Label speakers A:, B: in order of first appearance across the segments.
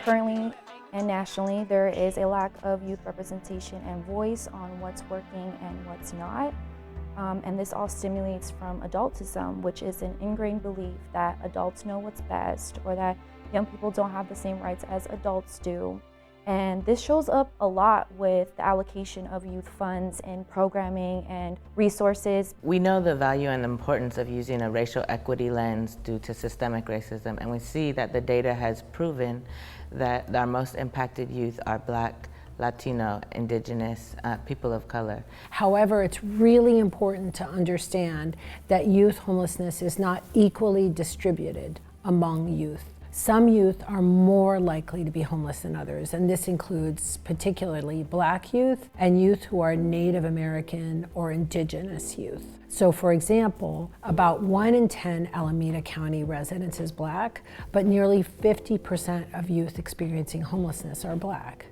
A: Currently and nationally, there is a lack of youth representation and voice on what's working and what's not. And this all stimulates from adultism, which is an ingrained belief that adults know what's best or that young people don't have the same rights as adults do. And this shows up a lot with the allocation of youth funds and programming and resources.
B: We know the value and importance of using a racial equity lens due to systemic racism, and we see that the data has proven that our most impacted youth are Black, Latino, Indigenous, people of color.
C: However, it's really important to understand that youth homelessness is not equally distributed among youth. Some youth are more likely to be homeless than others, and this includes particularly Black youth and youth who are Native American or Indigenous youth. So for example, about 1 in 10 Alameda County residents is Black, but nearly 50% of youth experiencing homelessness are Black.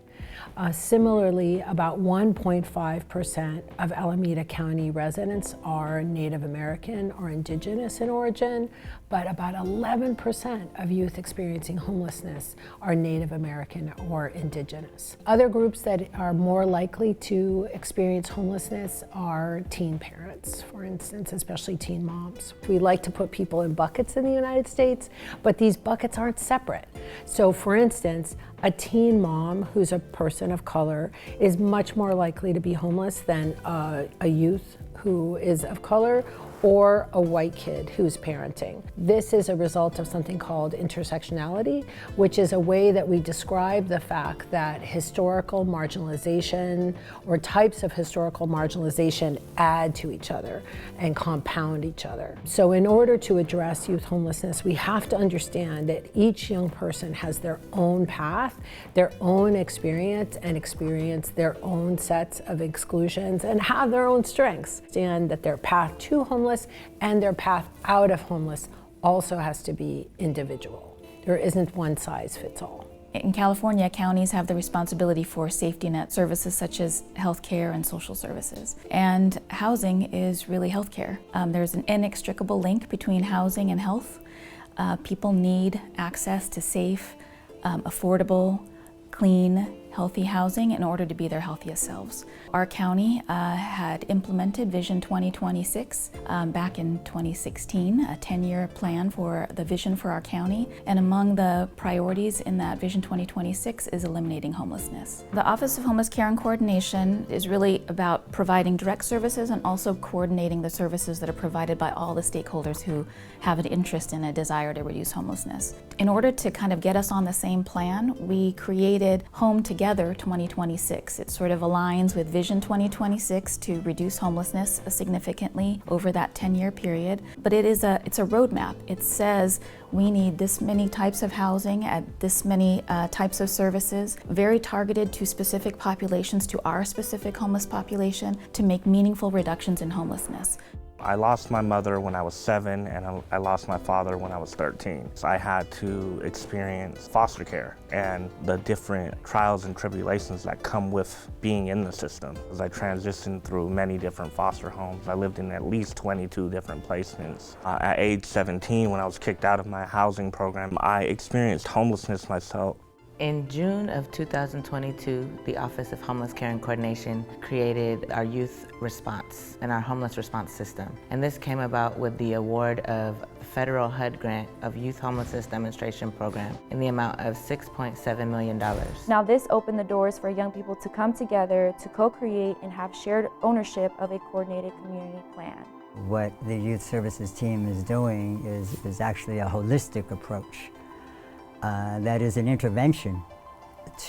C: Similarly, about 1.5% of Alameda County residents are Native American or Indigenous in origin, but about 11% of youth experiencing homelessness are Native American or Indigenous. Other groups that are more likely to experience homelessness are teen parents, for instance, especially teen moms. We like to put people in buckets in the United States, but these buckets aren't separate. So for instance, a teen mom who's a person of color is much more likely to be homeless than a youth who is of color or a white kid who's parenting. This is a result of something called intersectionality, which is a way that we describe the fact that historical marginalization or types of historical marginalization add to each other and compound each other. So in order to address youth homelessness, we have to understand that each young person has their own path, their own experience, and experience their own sets of exclusions and have their own strengths. And that their path to homelessness and their path out of homeless also has to be individual. There isn't one size fits all.
D: In California, counties have the responsibility for safety net services such as healthcare and social services. And housing is really healthcare. There's an inextricable link between housing and health. People need access to safe, affordable, clean, healthy housing in order to be their healthiest selves. Our county had implemented Vision 2026 back in 2016, a 10-year plan for the vision for our county. And among the priorities in that Vision 2026 is eliminating homelessness. The Office of Homeless Care and Coordination is really about providing direct services and also coordinating the services that are provided by all the stakeholders who have an interest and a desire to reduce homelessness. In order to kind of get us on the same plan, we created Home Together 2026. It sort of aligns with Vision 2026 to reduce homelessness significantly over that 10-year period. But it's a roadmap. It says we need this many types of housing at this many types of services, very targeted to specific populations, to our specific homeless population, to make meaningful reductions in homelessness.
E: I lost my mother when I was 7 and I lost my father when I was 13. So I had to experience foster care and the different trials and tribulations that come with being in the system. As I transitioned through many different foster homes, I lived in at least 22 different placements. At age 17, when I was kicked out of my housing program, I experienced homelessness myself.
B: In June of 2022, the Office of Homeless Care and Coordination created our youth response and our homeless response system. And this came about with the award of the federal HUD grant of Youth Homelessness Demonstration Program in the amount of $6.7 million.
A: Now this opened the doors for young people to come together to co-create and have shared ownership of a coordinated community plan.
F: What the youth services team is doing is actually a holistic approach. That is an intervention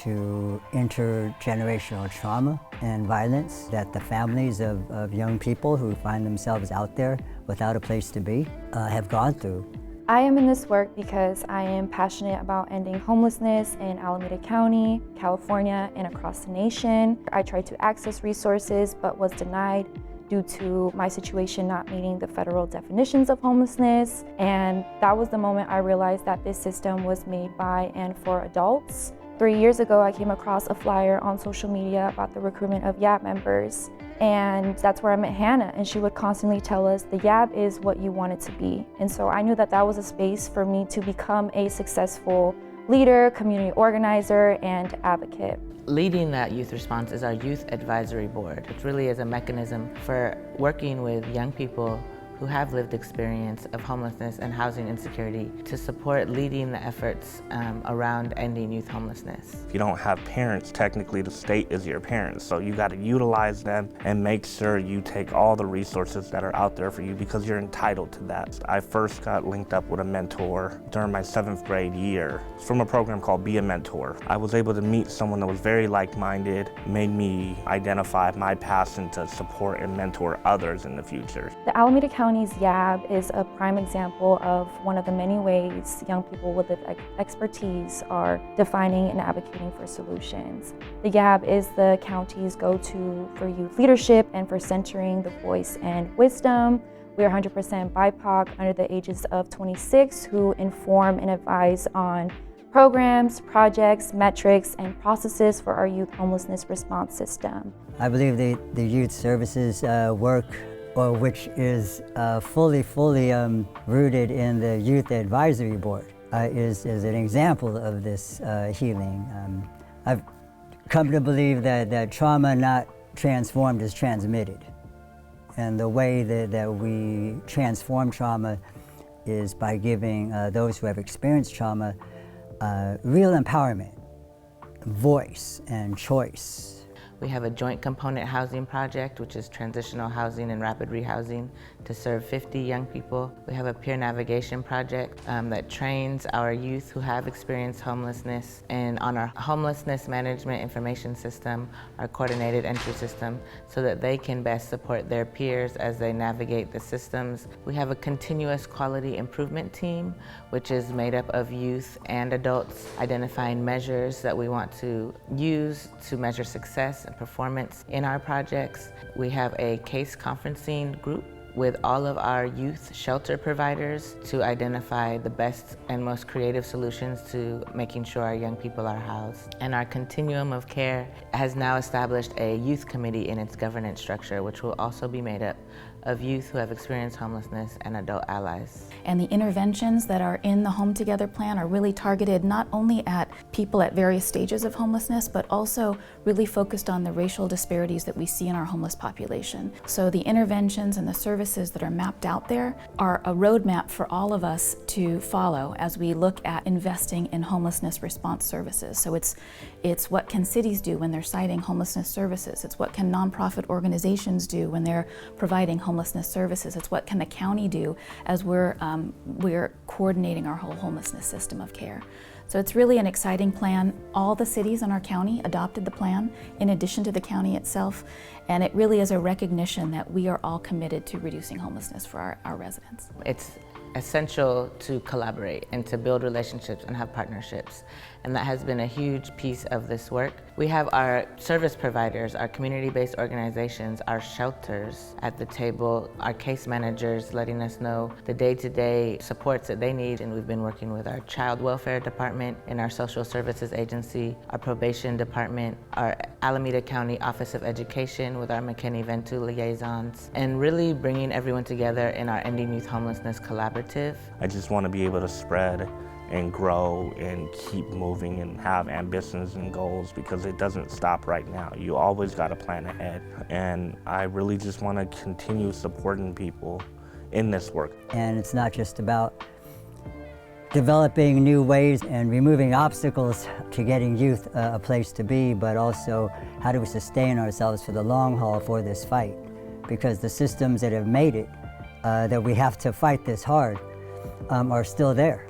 F: to intergenerational trauma and violence that the families of young people who find themselves out there without a place to be have gone through.
A: I am in this work because I am passionate about ending homelessness in Alameda County, California, and across the nation. I tried to access resources but was denied due to my situation not meeting the federal definitions of homelessness. And that was the moment I realized that this system was made by and for adults. 3 years ago, I came across a flyer on social media about the recruitment of YAB members. And that's where I met Hannah, and she would constantly tell us the YAB is what you want it to be. And so I knew that that was a space for me to become a successful leader, community organizer, and advocate.
B: Leading that youth response is our Youth Advisory Board, which really is a mechanism for working with young people who have lived experience of homelessness and housing insecurity to support leading the efforts around ending youth homelessness.
E: If you don't have parents, technically the state is your parents, so you got to utilize them and make sure you take all the resources that are out there for you because you're entitled to that. I first got linked up with a mentor during my 7th grade year from a program called Be a Mentor. I was able to meet someone that was very like-minded, made me identify my passion to support and mentor others in the future.
A: The Alameda County's YAB is a prime example of one of the many ways young people with expertise are defining and advocating for solutions. The YAB is the county's go-to for youth leadership and for centering the voice and wisdom. We are 100% BIPOC under the ages of 26 who inform and advise on programs, projects, metrics, and processes for our youth homelessness response system.
F: I believe the youth services work, which is fully rooted in the Youth Advisory Board, is an example of this healing. I've come to believe that trauma not transformed is transmitted. And the way that we transform trauma is by giving those who have experienced trauma real empowerment, voice, and choice.
B: We have a joint component housing project, which is transitional housing and rapid rehousing to serve 50 young people. We have a peer navigation project that trains our youth who have experienced homelessness, and on our homelessness management information system, our coordinated entry system, so that they can best support their peers as they navigate the systems. We have a continuous quality improvement team, which is made up of youth and adults identifying measures that we want to use to measure success and performance in our projects. We have a case conferencing group with all of our youth shelter providers to identify the best and most creative solutions to making sure our young people are housed. And our continuum of care has now established a youth committee in its governance structure, which will also be made up of youth who have experienced homelessness and adult allies.
D: And the interventions that are in the Home Together plan are really targeted not only at people at various stages of homelessness, but also really focused on the racial disparities that we see in our homeless population. So the interventions and the services that are mapped out there are a roadmap for all of us to follow as we look at investing in homelessness response services. So it's what can cities do when they're citing homelessness services. It's what can nonprofit organizations do when they're providing homelessness services. It's what can the county do as we're coordinating our whole homelessness system of care. So it's really an exciting plan. All the cities in our county adopted the plan in addition to the county itself, and it really is a recognition that we are all committed to reducing homelessness for our residents.
B: It's essential to collaborate and to build relationships and have partnerships, and that has been a huge piece of this work. We have our service providers, our community-based organizations, our shelters at the table, our case managers letting us know the day-to-day supports that they need, and we've been working with our child welfare department and our social services agency, our probation department, our Alameda County Office of Education with our McKinney-Ventu liaisons, and really bringing everyone together in our Ending Youth Homelessness collaborative.
E: I just want to be able to spread and grow and keep moving and have ambitions and goals, because it doesn't stop right now. You always got to plan ahead. And I really just want to continue supporting people in this work.
F: And it's not just about developing new ways and removing obstacles to getting youth a place to be, but also how do we sustain ourselves for the long haul for this fight? Because the systems that have made it, that we have to fight this hard, are still there.